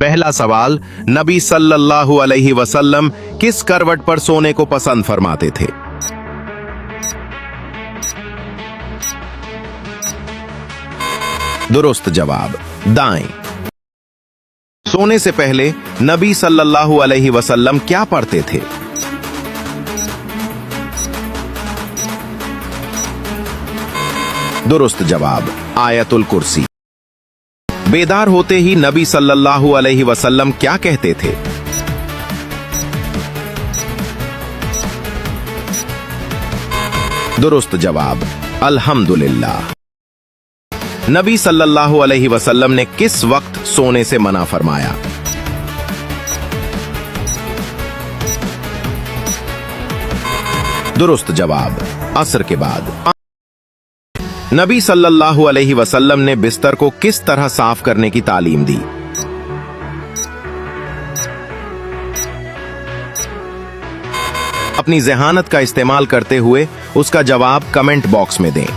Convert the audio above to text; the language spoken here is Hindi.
पहला सवाल, नबी सल्लल्लाहु अलैहि वसल्लम किस करवट पर सोने को पसंद फरमाते थे? दुरुस्त जवाब दाएं। सोने से पहले नबी सल्लल्लाहु अलैहि वसल्लम क्या पढ़ते थे? दुरुस्त जवाब आयतुल कुर्सी। बेदार होते ही नबी सल्लल्लाहु अलैहि वसल्लम क्या कहते थे? दुरुस्त जवाब अल्हम्दुलिल्लाह। नबी सल्लल्लाहु अलैहि वसल्लम ने किस वक्त सोने से मना फरमाया? दुरुस्त जवाब असर के बाद। नबी सल्लल्लाहु अलैहि वसल्लम ने बिस्तर को किस तरह साफ करने की तालीम दी? अपनी ज़हानत का इस्तेमाल करते हुए उसका जवाब कमेंट बॉक्स में दें।